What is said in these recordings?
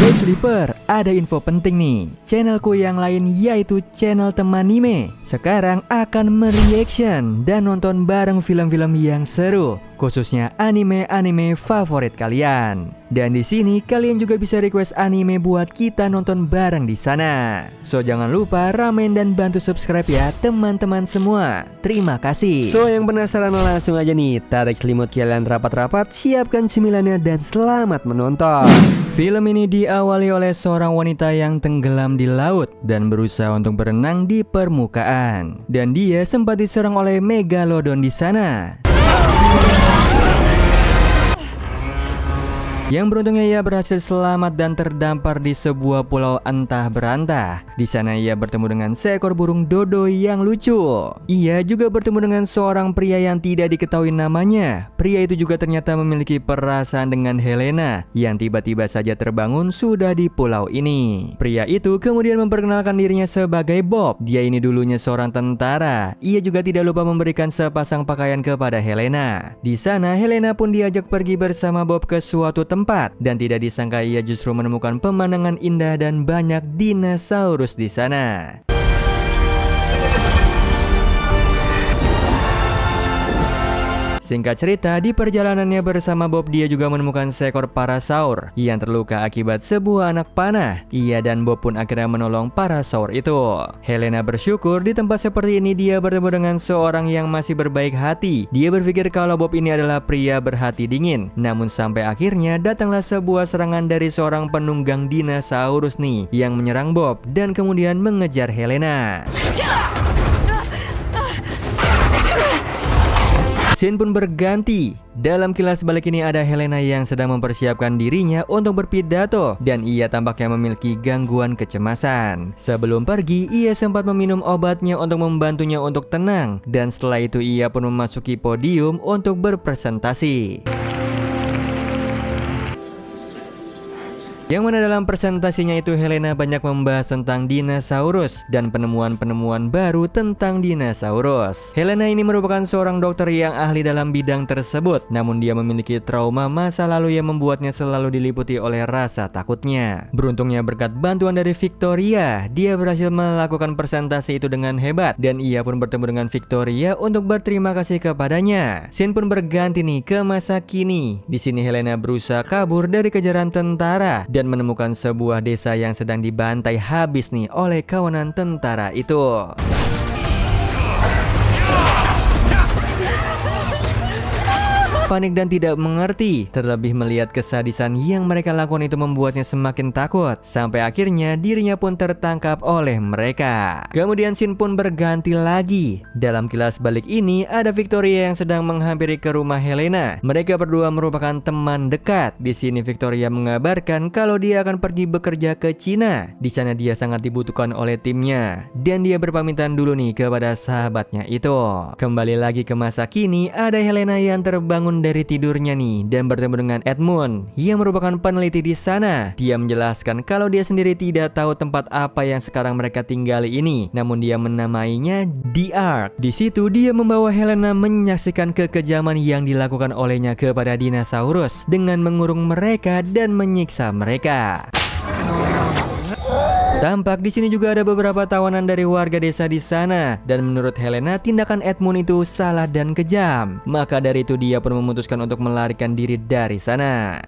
Hey Sleeper, ada info penting nih. Channelku yang lain yaitu channel Temanime sekarang akan mereaction dan nonton bareng film-film yang seru, khususnya anime-anime favorit kalian. Dan di sini kalian juga bisa request anime buat kita nonton bareng di sana. So jangan lupa ramen dan bantu subscribe ya teman-teman semua. Terima kasih. So yang penasaran langsung aja nih, tarik selimut kalian rapat-rapat, siapkan cemilannya dan selamat menonton. Film ini diawali oleh seorang wanita yang tenggelam di laut dan berusaha untuk berenang di permukaan. Dan dia sempat diserang oleh megalodon di sana. Yang beruntungnya ia berhasil selamat dan terdampar di sebuah pulau entah berantah. Di sana ia bertemu dengan seekor burung dodo yang lucu. Ia juga bertemu dengan seorang pria yang tidak diketahui namanya. Pria itu juga ternyata memiliki perasaan dengan Helena yang tiba-tiba saja terbangun sudah di pulau ini. Pria itu kemudian memperkenalkan dirinya sebagai Bob. Dia ini dulunya seorang tentara. Ia juga tidak lupa memberikan sepasang pakaian kepada Helena. Di sana Helena pun diajak pergi bersama Bob ke suatu tempat, dan tidak disangka ia justru menemukan pemandangan indah dan banyak dinosaurus di sana. Singkat cerita, di perjalanannya bersama Bob dia juga menemukan seekor parasaur yang terluka akibat sebuah anak panah. Ia dan Bob pun akhirnya menolong parasaur itu. Helena bersyukur di tempat seperti ini dia bertemu dengan seorang yang masih berbaik hati. Dia berpikir kalau Bob ini adalah pria berhati dingin. Namun sampai akhirnya datanglah sebuah serangan dari seorang penunggang dinosaurus nih yang menyerang Bob dan kemudian mengejar Helena. Scene pun berganti. Dalam kilas balik ini ada Helena yang sedang mempersiapkan dirinya untuk berpidato dan ia tampaknya memiliki gangguan kecemasan. Sebelum pergi, ia sempat meminum obatnya untuk membantunya untuk tenang dan setelah itu ia pun memasuki podium untuk berpresentasi. Yang mana dalam presentasinya itu Helena banyak membahas tentang dinosaurus dan penemuan-penemuan baru tentang dinosaurus. Helena ini merupakan seorang dokter yang ahli dalam bidang tersebut, namun dia memiliki trauma masa lalu yang membuatnya selalu diliputi oleh rasa takutnya. Beruntungnya berkat bantuan dari Victoria, dia berhasil melakukan presentasi itu dengan hebat dan ia pun bertemu dengan Victoria untuk berterima kasih kepadanya. Scene pun berganti nih ke masa kini. Di sini Helena berusaha kabur dari kejaran tentara dan menemukan sebuah desa yang sedang dibantai habis nih oleh kawanan tentara itu. Panik dan tidak mengerti, terlebih melihat kesadisan yang mereka lakukan itu membuatnya semakin takut, sampai akhirnya dirinya pun tertangkap oleh mereka. Kemudian scene pun berganti lagi. Dalam kilas balik ini ada Victoria yang sedang menghampiri ke rumah Helena. Mereka berdua merupakan teman dekat. Di sini Victoria mengabarkan kalau dia akan pergi bekerja ke Cina. Di sana dia sangat dibutuhkan oleh timnya dan dia berpamitan dulu nih kepada sahabatnya itu. Kembali lagi ke masa kini, ada Helena yang terbangun dari tidurnya nih dan bertemu dengan Edmund yang merupakan peneliti di sana. Dia menjelaskan kalau dia sendiri tidak tahu tempat apa yang sekarang mereka tinggali ini, namun dia menamainya The Ark. Di situ dia membawa Helena menyaksikan kekejaman yang dilakukan olehnya kepada dinosaurus dengan mengurung mereka dan menyiksa mereka. Tampak di sini juga ada beberapa tawanan dari warga desa di sana dan menurut Helena tindakan Edmund itu salah dan kejam. Maka dari itu dia pun memutuskan untuk melarikan diri dari sana.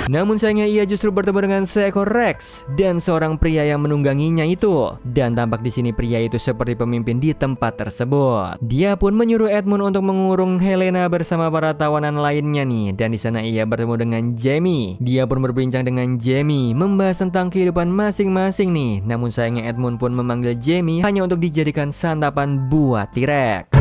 Namun sayangnya ia justru bertemu dengan seekor Rex dan seorang pria yang menungganginya itu. Dan tampak di sini pria itu seperti pemimpin di tempat tersebut. Dia pun menyuruh Edmund untuk mengurung Helena bersama para tawanan lainnya nih. Dan di sana ia bertemu dengan Jamie. Dia pun berbincang dengan Jamie membahas tentang kehidupan masing-masing nih. Namun sayangnya Edmund pun memanggil Jamie hanya untuk dijadikan santapan buat T-Rex.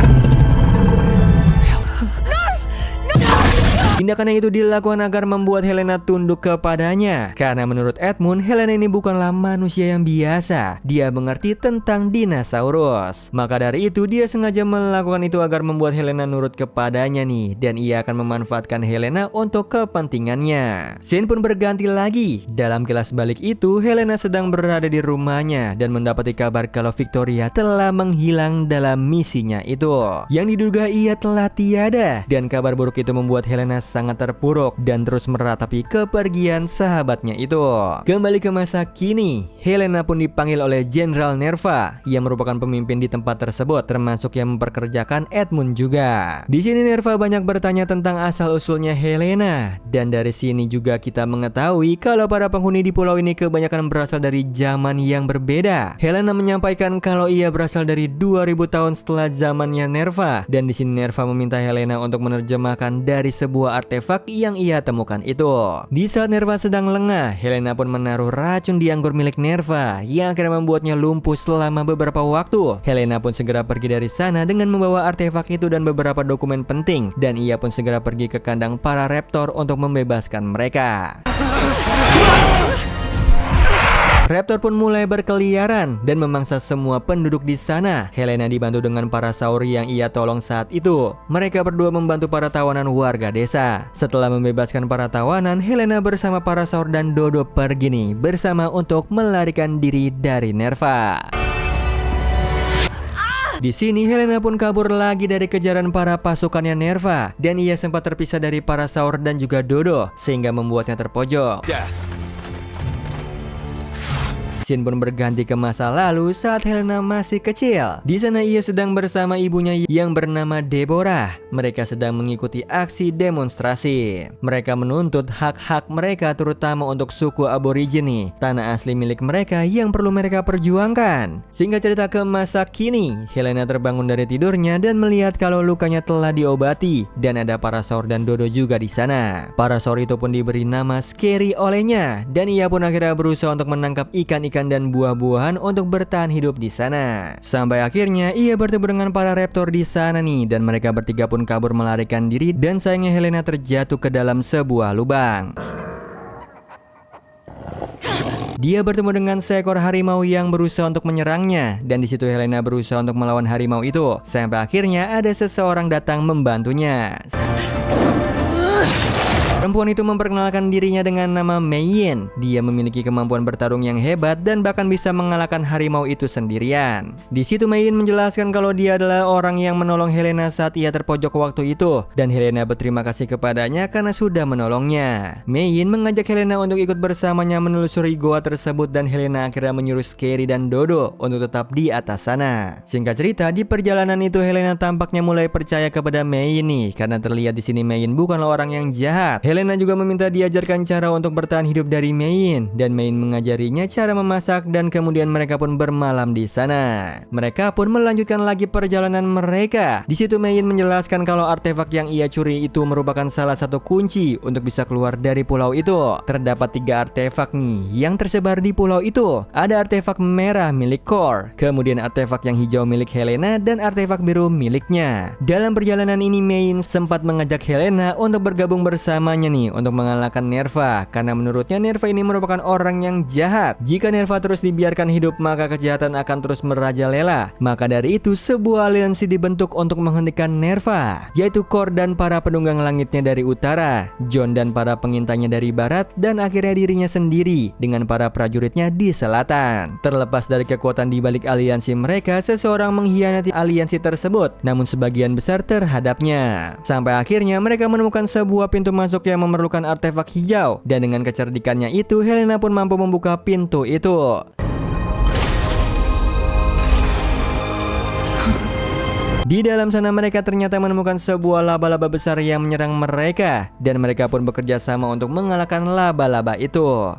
Tindakannya itu dilakukan agar membuat Helena tunduk kepadanya. Karena menurut Edmund, Helena ini bukanlah manusia yang biasa. Dia mengerti tentang dinosaurus. Maka dari itu dia sengaja melakukan itu agar membuat Helena nurut kepadanya nih. Dan ia akan memanfaatkan Helena untuk kepentingannya. Scene pun berganti lagi. Dalam kilas balik itu, Helena sedang berada di rumahnya dan mendapati kabar kalau Victoria telah menghilang dalam misinya itu. Yang diduga ia telah tiada. Dan kabar buruk itu membuat Helena sangat terpuruk dan terus meratapi kepergian sahabatnya itu. Kembali ke masa kini, Helena pun dipanggil oleh Jenderal Nerva yang merupakan pemimpin di tempat tersebut, termasuk yang memperkerjakan Edmund juga. Di sini Nerva banyak bertanya tentang asal-usulnya Helena, dan dari sini juga kita mengetahui kalau para penghuni di pulau ini kebanyakan berasal dari zaman yang berbeda. Helena menyampaikan kalau ia berasal dari 2000 tahun setelah zamannya Nerva, dan di sini Nerva meminta Helena untuk menerjemahkan dari sebuah artefak yang ia temukan itu. Di saat Nerva sedang lengah, Helena pun menaruh racun di anggur milik Nerva yang akhirnya membuatnya lumpuh selama beberapa waktu. Helena pun segera pergi dari sana dengan membawa artefak itu dan beberapa dokumen penting, dan ia pun segera pergi ke kandang para raptor untuk membebaskan mereka. Raptor pun mulai berkeliaran dan memangsa semua penduduk di sana. Helena dibantu dengan para sauri yang ia tolong saat itu. Mereka berdua membantu para tawanan warga desa. Setelah membebaskan para tawanan, Helena bersama para saur dan Dodo pergi nih bersama untuk melarikan diri dari Nerva. Di sini Helena pun kabur lagi dari kejaran para pasukannya Nerva, dan ia sempat terpisah dari para saur dan juga Dodo sehingga membuatnya terpojok. Scene pun berganti ke masa lalu saat Helena masih kecil. Di sana ia sedang bersama ibunya yang bernama Deborah. Mereka sedang mengikuti aksi demonstrasi. Mereka menuntut hak-hak mereka, terutama untuk suku aborigini, tanah asli milik mereka yang perlu mereka perjuangkan. Singkat cerita ke masa kini, Helena terbangun dari tidurnya dan melihat kalau lukanya telah diobati, dan ada Parasaur dan Dodo juga di sana. Parasaur itu pun diberi nama Scary olehnya, dan ia pun akhirnya berusaha untuk menangkap ikan-ikan dan buah-buahan untuk bertahan hidup di sana. Sampai akhirnya ia bertemu dengan para raptor di sana nih, dan mereka bertiga pun kabur melarikan diri, dan sayangnya Helena terjatuh ke dalam sebuah lubang. Dia bertemu dengan seekor harimau yang berusaha untuk menyerangnya, dan di situ Helena berusaha untuk melawan harimau itu. Sampai akhirnya ada seseorang datang membantunya. Perempuan itu memperkenalkan dirinya dengan nama Meiyin. Dia memiliki kemampuan bertarung yang hebat dan bahkan bisa mengalahkan harimau itu sendirian. Di situ Meiyin menjelaskan kalau dia adalah orang yang menolong Helena saat ia terpojok waktu itu, dan Helena berterima kasih kepadanya karena sudah menolongnya. Meiyin mengajak Helena untuk ikut bersamanya menelusuri goa tersebut, dan Helena akhirnya menyuruh Scary dan Dodo untuk tetap di atas sana. Singkat cerita, di perjalanan itu Helena tampaknya mulai percaya kepada Meiyin nih, karena terlihat di sini Meiyin bukanlah orang yang jahat. Helena juga meminta diajarkan cara untuk bertahan hidup dari Meiyin, dan Meiyin mengajarinya cara memasak, dan kemudian mereka pun bermalam di sana. Mereka pun melanjutkan lagi perjalanan mereka. Di situ Meiyin menjelaskan kalau artefak yang ia curi itu merupakan salah satu kunci untuk bisa keluar dari pulau itu. Terdapat 3 artefak nih yang tersebar di pulau itu. Ada artefak merah milik Core, kemudian artefak yang hijau milik Helena, dan artefak biru miliknya. Dalam perjalanan ini Meiyin sempat mengajak Helena untuk bergabung bersamanya nih untuk mengalahkan Nerva, karena menurutnya Nerva ini merupakan orang yang jahat. Jika Nerva terus dibiarkan hidup, maka kejahatan akan terus merajalela. Maka dari itu sebuah aliansi dibentuk untuk menghentikan Nerva, yaitu Core dan para penunggang langitnya dari utara, John dan para pengintainya dari barat, dan akhirnya dirinya sendiri dengan para prajuritnya di selatan. Terlepas dari kekuatan di balik aliansi mereka, seseorang mengkhianati aliansi tersebut, namun sebagian besar terhadapnya. Sampai akhirnya mereka menemukan sebuah pintu masuk yang memerlukan artefak hijau, dan dengan kecerdikannya itu Helena pun mampu membuka pintu itu. Di dalam sana mereka ternyata menemukan sebuah laba-laba besar yang menyerang mereka, dan mereka pun bekerja sama untuk mengalahkan laba-laba itu.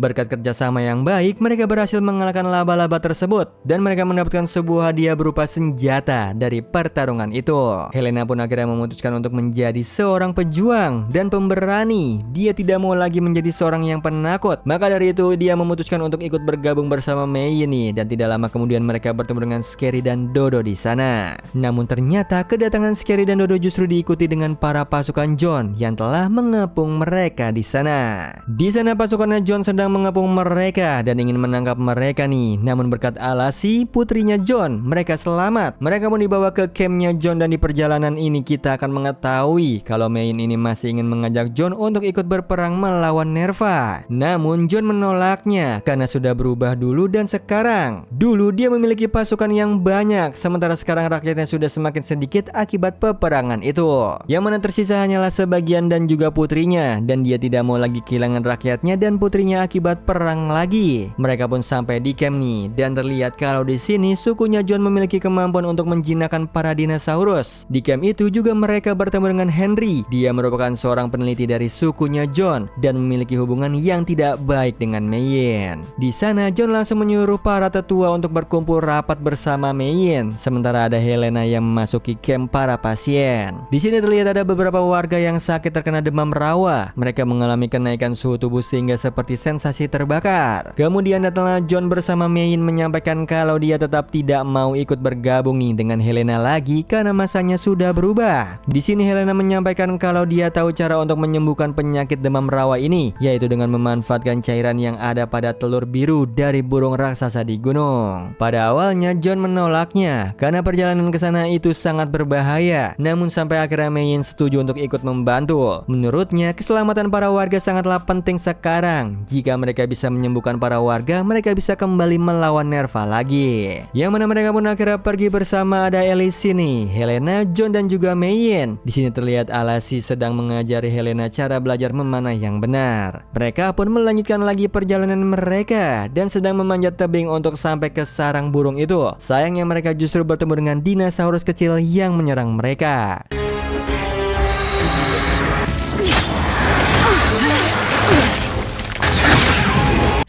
Berkat kerjasama yang baik, mereka berhasil mengalahkan laba-laba tersebut dan mereka mendapatkan sebuah hadiah berupa senjata dari pertarungan itu. Helena pun akhirnya memutuskan untuk menjadi seorang pejuang dan pemberani. Dia tidak mau lagi menjadi seorang yang penakut. Maka dari itu dia memutuskan untuk ikut bergabung bersama Mei ini, dan tidak lama kemudian mereka bertemu dengan Scary dan Dodo di sana. Namun ternyata kedatangan Scary dan Dodo justru diikuti dengan para pasukan John yang telah mengepung mereka di sana. Di sana pasukannya John sedang mengepung mereka dan ingin menangkap mereka nih. Namun berkat Alasi, putrinya John, mereka selamat. Mereka pun dibawa ke campnya John dan di perjalanan ini kita akan mengetahui kalau Mein ini masih ingin mengajak John untuk ikut berperang melawan Nerva. Namun John menolaknya karena sudah berubah dulu dan sekarang. Dulu dia memiliki pasukan yang banyak, sementara sekarang rakyatnya sudah semakin sedikit akibat peperangan itu. Yang mana tersisa hanyalah sebagian dan juga putrinya, dan dia tidak mau lagi kehilangan rakyatnya dan putrinya akibat perang lagi. Mereka pun sampai di camp nih, dan terlihat kalau di sini sukunya John memiliki kemampuan untuk menjinakkan para dinosaurus. Di camp itu juga mereka bertemu dengan Henry. Dia merupakan seorang peneliti dari sukunya John dan memiliki hubungan yang tidak baik dengan Mein. Di sana John langsung menyuruh para tetua untuk berkumpul rapat bersama Mein, sementara ada Helena yang memasuki camp para pasien. Di sini terlihat ada beberapa warga yang sakit terkena demam rawa. Mereka mengalami kenaikan suhu tubuh sehingga seperti sensasi terbakar. Kemudian datanglah John bersama Mein menyampaikan kalau dia tetap tidak mau ikut bergabung nih dengan Helena lagi karena masanya sudah berubah. Di sini Helena menyampaikan kalau dia tahu cara untuk menyembuhkan penyakit demam rawa ini, yaitu dengan memanfaatkan cairan yang ada pada telur biru dari burung raksasa di gunung. Pada awalnya John menolaknya karena perjalanan ke sana itu sangat berbahaya. Namun sampai akhirnya Mein setuju untuk ikut membantu. Menurutnya keselamatan para warga sangatlah penting sekarang. Jika mereka bisa menyembuhkan para warga, mereka bisa kembali melawan Nerva lagi. Yang mana mereka pun akhirnya pergi bersama. Ada Alice sini, Helena, John dan juga Mein. Di sini terlihat Alasi sedang mengajari Helena cara belajar memanah yang benar. Mereka pun melanjutkan lagi perjalanan mereka dan sedang memanjat tebing untuk sampai ke sarang burung itu. Sayangnya mereka justru bertemu dengan dinosaurus kecil yang menyerang mereka.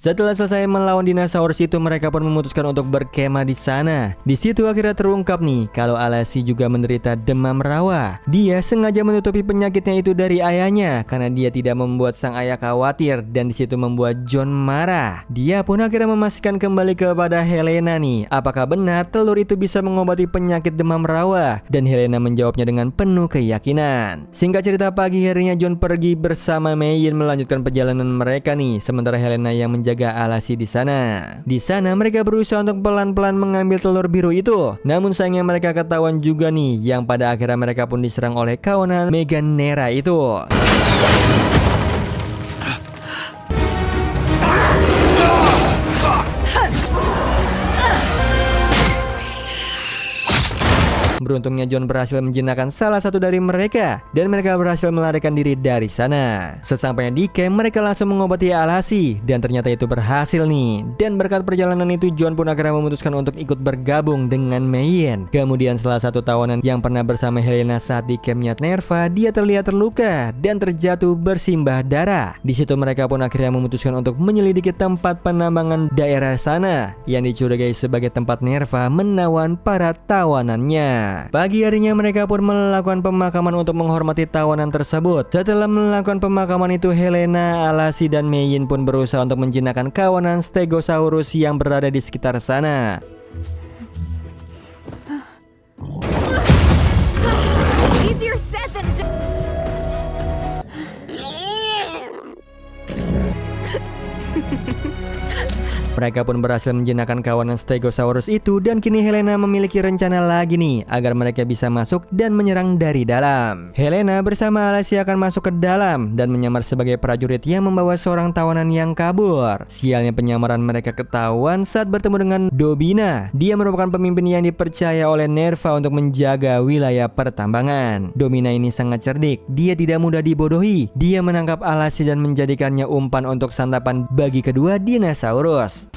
Setelah selesai melawan dinosaurus itu, mereka pun memutuskan untuk berkemah di sana. Di situ akhirnya terungkap nih kalau Alasi juga menderita demam rawa. Dia sengaja menutupi penyakitnya itu dari ayahnya karena dia tidak membuat sang ayah khawatir, dan di situ membuat John marah. Dia pun akhirnya memastikan kembali kepada Helena nih, apakah benar telur itu bisa mengobati penyakit demam rawa, dan Helena menjawabnya dengan penuh keyakinan. Singkat cerita, pagi harinya John pergi bersama Mein melanjutkan perjalanan mereka nih, sementara Helena yang menjaga Alasi di sana. Di sana mereka berusaha untuk pelan-pelan mengambil telur biru itu. Namun sayangnya mereka ketahuan juga nih, yang pada akhirnya mereka pun diserang oleh kawanan Meganera itu. Beruntungnya John berhasil menjinakkan salah satu dari mereka dan mereka berhasil melarikan diri dari sana. Sesampainya di camp, mereka langsung mengobati Alasi dan ternyata itu berhasil nih. Dan berkat perjalanan itu John pun akhirnya memutuskan untuk ikut bergabung dengan Mein. Kemudian setelah satu tawanan yang pernah bersama Helena saat di campnya Nerva, dia terlihat terluka dan terjatuh bersimbah darah. Di situ mereka pun akhirnya memutuskan untuk menyelidiki tempat penambangan daerah sana yang dicurigai sebagai tempat Nerva menawan para tawanannya. Pagi harinya mereka pun melakukan pemakaman untuk menghormati tawanan tersebut. Setelah melakukan pemakaman itu, Helena, Alasi dan Mein pun berusaha untuk menjinakkan kawanan Stegosaurus yang berada di sekitar sana. Easier said than done. Mereka pun berhasil menjinakkan kawanan Stegosaurus itu dan kini Helena memiliki rencana lagi nih agar mereka bisa masuk dan menyerang dari dalam. Helena bersama Alasi akan masuk ke dalam dan menyamar sebagai prajurit yang membawa seorang tawanan yang kabur. Sialnya penyamaran mereka ketahuan saat bertemu dengan Dobina. Dia merupakan pemimpin yang dipercaya oleh Nerva untuk menjaga wilayah pertambangan. Dobina ini sangat cerdik, dia tidak mudah dibodohi. Dia menangkap Alasi dan menjadikannya umpan untuk santapan bagi kedua dinosaurus.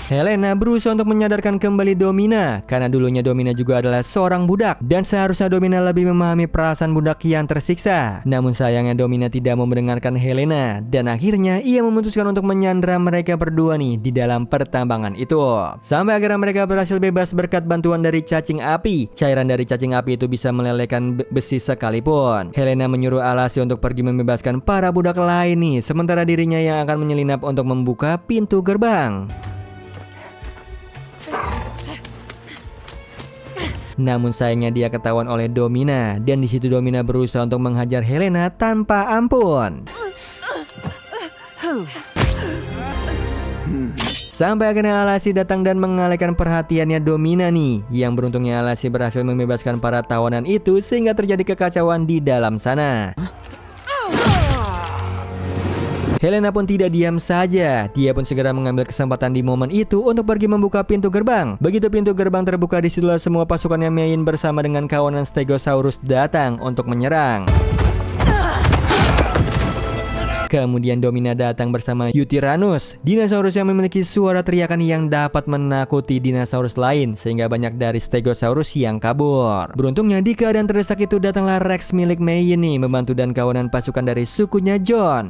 Helena berusaha untuk menyadarkan kembali Domina karena dulunya Domina juga adalah seorang budak dan seharusnya Domina lebih memahami perasaan budak yang tersiksa. Namun sayangnya Domina tidak mau mendengarkan Helena dan akhirnya ia memutuskan untuk menyandra mereka berdua nih di dalam pertambangan itu. Sampai akhirnya mereka berhasil bebas berkat bantuan dari cacing api. Cairan dari cacing api itu bisa melelehkan besi sekalipun. Helena menyuruh Alasi untuk pergi membebaskan para budak lain nih, sementara dirinya yang akan menyelinap untuk membuka pintu gerbang. Namun sayangnya dia ketahuan oleh Domina dan di situ Domina berusaha untuk menghajar Helena tanpa ampun. Sampai akhirnya Alasi datang dan mengalihkan perhatiannya Domina nih. Yang beruntungnya Alasi berhasil membebaskan para tawanan itu sehingga terjadi kekacauan di dalam sana. Helena pun tidak diam saja. Dia pun segera mengambil kesempatan di momen itu untuk pergi membuka pintu gerbang. Begitu pintu gerbang terbuka, disitulah semua pasukannya Mein bersama dengan kawanan Stegosaurus datang untuk menyerang. Kemudian Domina datang bersama Yutyrannus, dinosaurus yang memiliki suara teriakan yang dapat menakuti dinosaurus lain sehingga banyak dari Stegosaurus yang kabur. Beruntungnya di keadaan terdesak itu datanglah Rex milik Mein nih membantu dan kawanan pasukan dari sukunya John.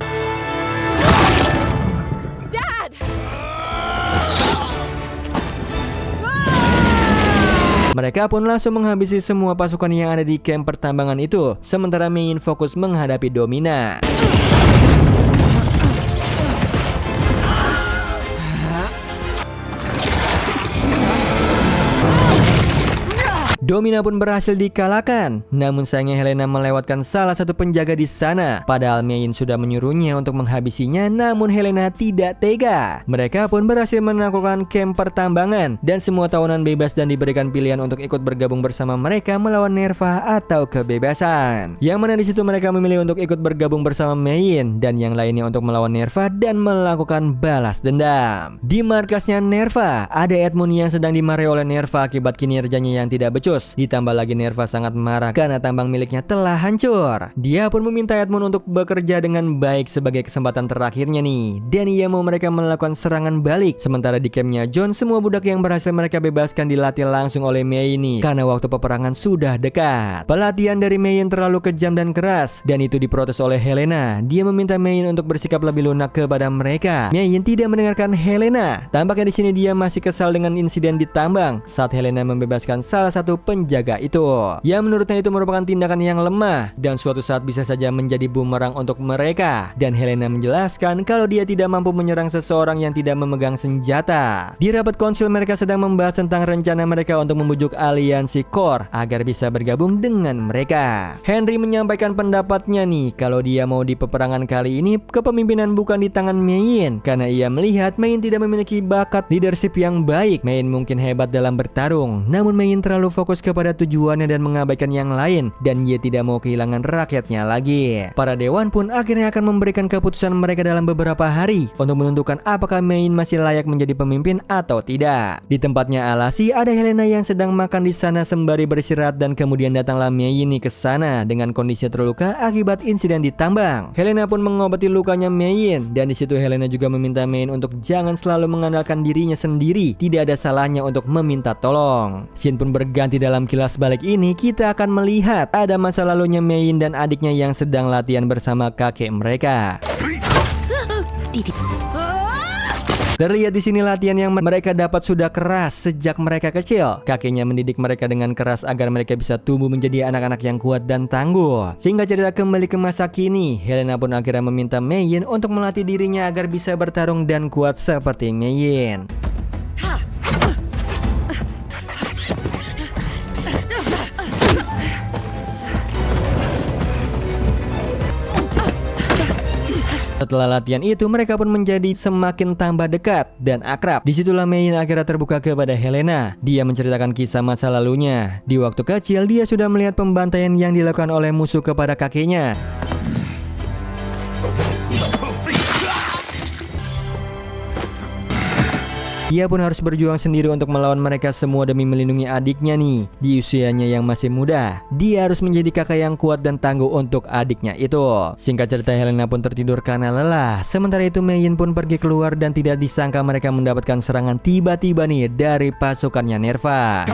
Dad! Mereka pun langsung menghabisi semua pasukan yang ada di camp pertambangan itu, sementara Mein fokus menghadapi Domina. Domina pun berhasil dikalahkan. Namun sayangnya Helena melewatkan salah satu penjaga di sana. Padahal Mein sudah menyuruhnya untuk menghabisinya, namun Helena tidak tega. Mereka pun berhasil menaklukkan camp pertambangan dan semua tawanan bebas dan diberikan pilihan untuk ikut bergabung bersama mereka melawan Nerva atau kebebasan. Yang mana di situ mereka memilih untuk ikut bergabung bersama Mein dan yang lainnya untuk melawan Nerva dan melakukan balas dendam. Di markasnya Nerva ada Edmund yang sedang dimarahi oleh Nerva akibat kinerjanya yang tidak becus. Ditambah lagi Nerva sangat marah karena tambang miliknya telah hancur. Dia pun meminta Edmund untuk bekerja dengan baik sebagai kesempatan terakhirnya nih. Dan ia mau mereka melakukan serangan balik. Sementara di campnya John, semua budak yang berhasil mereka bebaskan dilatih langsung oleh Mein nih, karena waktu peperangan sudah dekat. Pelatihan dari Mein terlalu kejam dan keras dan itu diprotes oleh Helena. Dia meminta Mein untuk bersikap lebih lunak kepada mereka. Mein tidak mendengarkan Helena. Tampaknya di sini dia masih kesal dengan insiden di tambang saat Helena membebaskan salah satu penjaga itu, yang menurutnya itu merupakan tindakan yang lemah dan suatu saat bisa saja menjadi bumerang untuk mereka. Dan Helena menjelaskan kalau dia tidak mampu menyerang seseorang yang tidak memegang senjata. Di rapat konsil mereka sedang membahas tentang rencana mereka untuk membujuk aliansi Core agar bisa bergabung dengan mereka. Henry menyampaikan pendapatnya nih kalau dia mau di peperangan kali ini kepemimpinan bukan di tangan Mein, karena ia melihat Mein tidak memiliki bakat leadership yang baik. Mein mungkin hebat dalam bertarung, namun Mein terlalu fokus kepada tujuannya dan mengabaikan yang lain, dan ia tidak mau kehilangan rakyatnya lagi. Para dewan pun akhirnya akan memberikan keputusan mereka dalam beberapa hari untuk menentukan apakah Mein masih layak menjadi pemimpin atau tidak. Di tempatnya Alasi ada Helena yang sedang makan di sana sembari beristirahat dan kemudian datanglah Mein ke sana dengan kondisi terluka akibat insiden di tambang. Helena pun mengobati lukanya Mein dan di situ Helena juga meminta Mein untuk jangan selalu mengandalkan dirinya sendiri. Tidak ada salahnya untuk meminta tolong. Scene pun berganti dalam kilas balik ini kita akan melihat ada masa lalunya Mein dan adiknya yang sedang latihan bersama kakek mereka. Terlihat di sini latihan yang mereka dapat sudah keras sejak mereka kecil. Kakeknya mendidik mereka dengan keras agar mereka bisa tumbuh menjadi anak-anak yang kuat dan tangguh. Sehingga cerita kembali ke masa kini, Helena pun akhirnya meminta Mein untuk melatih dirinya agar bisa bertarung dan kuat seperti Mein. Setelah latihan itu mereka pun menjadi semakin tambah dekat dan akrab. Disitulah Mein akhirnya terbuka kepada Helena. Dia menceritakan kisah masa lalunya. Di waktu kecil dia sudah melihat pembantaian yang dilakukan oleh musuh kepada kakeknya. Dia pun harus berjuang sendiri untuk melawan mereka semua demi melindungi adiknya nih di usianya yang masih muda. Dia harus menjadi kakak yang kuat dan tangguh untuk adiknya itu. Singkat cerita, Helena pun tertidur karena lelah. Sementara itu Mei pun pergi keluar dan tidak disangka mereka mendapatkan serangan tiba-tiba nih dari pasukannya Nerva.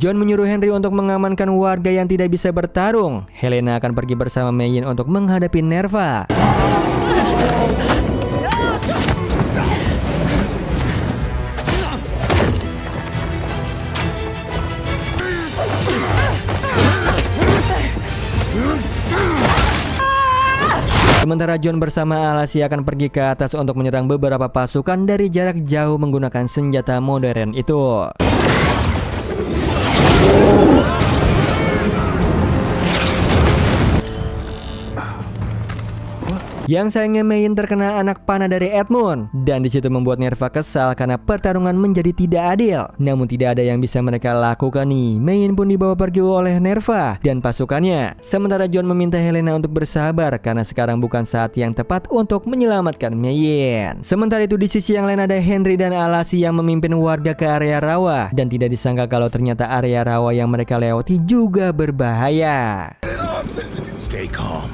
John menyuruh Henry untuk mengamankan warga yang tidak bisa bertarung. Helena akan pergi bersama Mei untuk menghadapi Nerva. Sementara John bersama Alasia akan pergi ke atas untuk menyerang beberapa pasukan dari jarak jauh menggunakan senjata modern itu. Yang sayangnya Mei terkena anak panah dari Edmund, dan disitu membuat Nerva kesal karena pertarungan menjadi tidak adil. Namun tidak ada yang bisa mereka lakukan nih. Mei pun dibawa pergi oleh Nerva dan pasukannya. Sementara John meminta Helena untuk bersabar karena sekarang bukan saat yang tepat untuk menyelamatkan Mei. Sementara itu di sisi yang lain ada Henry dan Alasi yang memimpin warga ke area rawa, dan tidak disangka kalau ternyata area rawa yang mereka lewati juga berbahaya. Stay calm.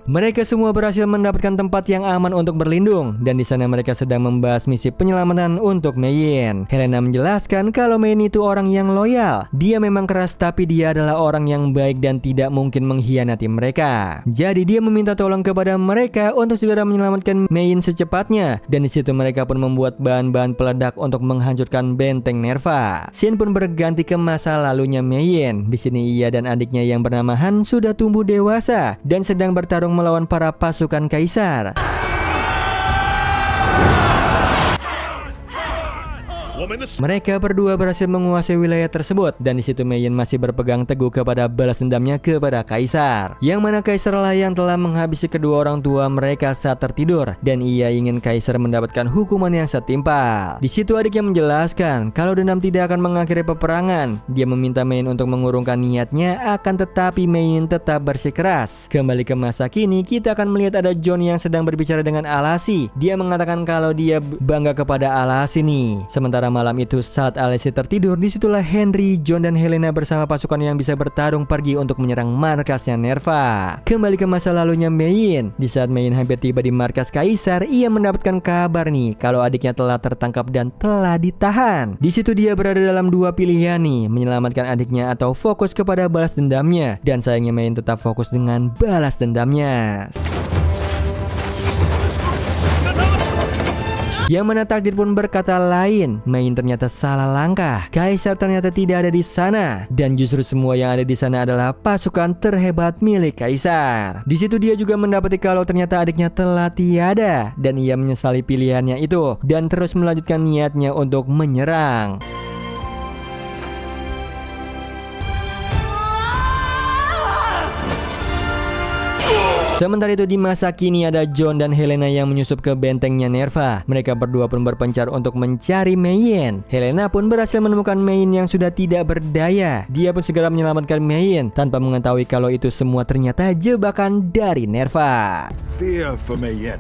Mereka semua berhasil mendapatkan tempat yang aman untuk berlindung, dan di sana mereka sedang membahas misi penyelamatan untuk Mei. Helena menjelaskan kalau Mei itu orang yang loyal. Dia memang keras tapi dia adalah orang yang baik dan tidak mungkin mengkhianati mereka. Jadi dia meminta tolong kepada mereka untuk segera menyelamatkan Mei secepatnya, dan di situ mereka pun membuat bahan-bahan peledak untuk menghancurkan benteng Nerva. Scene pun berganti ke masa lalunya Mei. Di sini ia dan adiknya yang bernama Han sudah tumbuh dewasa dan sedang bertarung melawan para pasukan kaisar. Mereka berdua berhasil menguasai wilayah tersebut, dan di situ Mei masih berpegang teguh kepada balas dendamnya kepada kaisar. Yang mana kaisar lah yang telah menghabisi kedua orang tua mereka saat tertidur, dan ia ingin kaisar mendapatkan hukuman yang setimpal. Di situ adiknya menjelaskan kalau dendam tidak akan mengakhiri peperangan. Dia meminta Mei untuk mengurungkan niatnya, akan tetapi Mei tetap bersikeras. Kembali ke masa kini, kita akan melihat ada John yang sedang berbicara dengan Alasi. Dia mengatakan kalau dia bangga kepada Alasi nih. Sementara malam itu saat Alasi tertidur, disitulah Henry, John dan Helena bersama pasukan yang bisa bertarung pergi untuk menyerang markasnya Nerva. Kembali ke masa lalunya Mei. Di saat Mei hampir tiba di markas kaisar, ia mendapatkan kabar nih kalau adiknya telah tertangkap dan telah ditahan. Di situ dia berada dalam dua pilihan nih, menyelamatkan adiknya atau fokus kepada balas dendamnya. Dan sayangnya Mei tetap fokus dengan balas dendamnya. Yang mana takdir pun berkata lain. Mei ternyata salah langkah. Kaisar ternyata tidak ada di sana, dan justru semua yang ada di sana adalah pasukan terhebat milik kaisar. Di situ dia juga mendapati kalau ternyata adiknya telah tiada, dan ia menyesali pilihannya itu dan terus melanjutkan niatnya untuk menyerang. Sementara itu di masa kini ada John dan Helena yang menyusup ke bentengnya Nerva. Mereka berdua pun berpencar untuk mencari Mei. Helena pun berhasil menemukan Mei yang sudah tidak berdaya. Dia pun segera menyelamatkan Mei tanpa mengetahui kalau itu semua ternyata jebakan dari Nerva. Fear for Mei.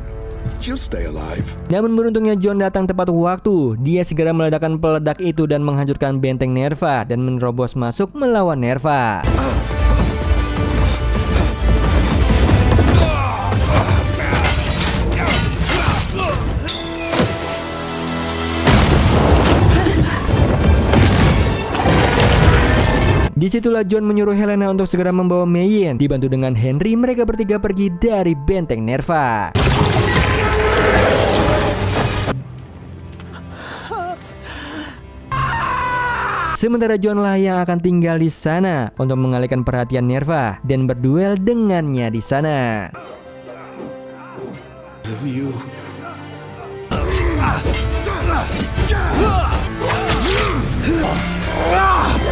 She'll stay alive. Namun beruntungnya John datang tepat waktu. Dia segera meledakkan peledak itu dan menghancurkan benteng Nerva dan menerobos masuk melawan Nerva. Disitulah John menyuruh Helena untuk segera membawa Mei. Dibantu dengan Henry, mereka bertiga pergi dari benteng Nerva. Sementara John lah yang akan tinggal di sana untuk mengalihkan perhatian Nerva dan berduel dengannya di sana.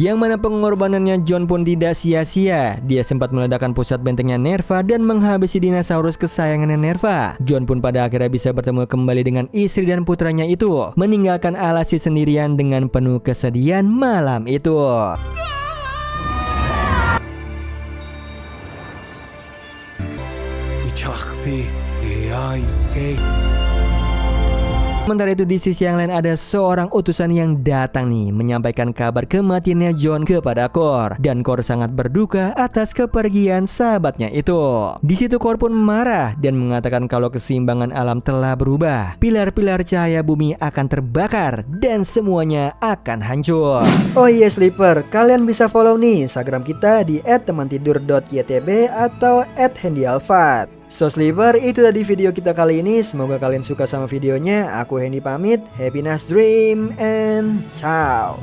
Yang mana pengorbanannya John pun tidak sia-sia. Dia sempat meledakkan pusat bentengnya Nerva dan menghabisi dinosaurus kesayangannya Nerva. John pun pada akhirnya bisa bertemu kembali dengan istri dan putranya itu, meninggalkan Alasi sendirian dengan penuh kesedihan malam itu. Sementara itu di sisi yang lain ada seorang utusan yang datang nih menyampaikan kabar kematiannya John kepada Kor, dan Kor sangat berduka atas kepergian sahabatnya itu. Di situ Kor pun marah dan mengatakan kalau keseimbangan alam telah berubah. Pilar-pilar cahaya bumi akan terbakar dan semuanya akan hancur. Oh iya Sleeper, kalian bisa follow nih Instagram kita di @temantidur.ytb atau @handyalfat. So Sleeper, itu tadi video kita kali ini. Semoga kalian suka sama videonya. Aku Hendy pamit. Happy nice dream and ciao.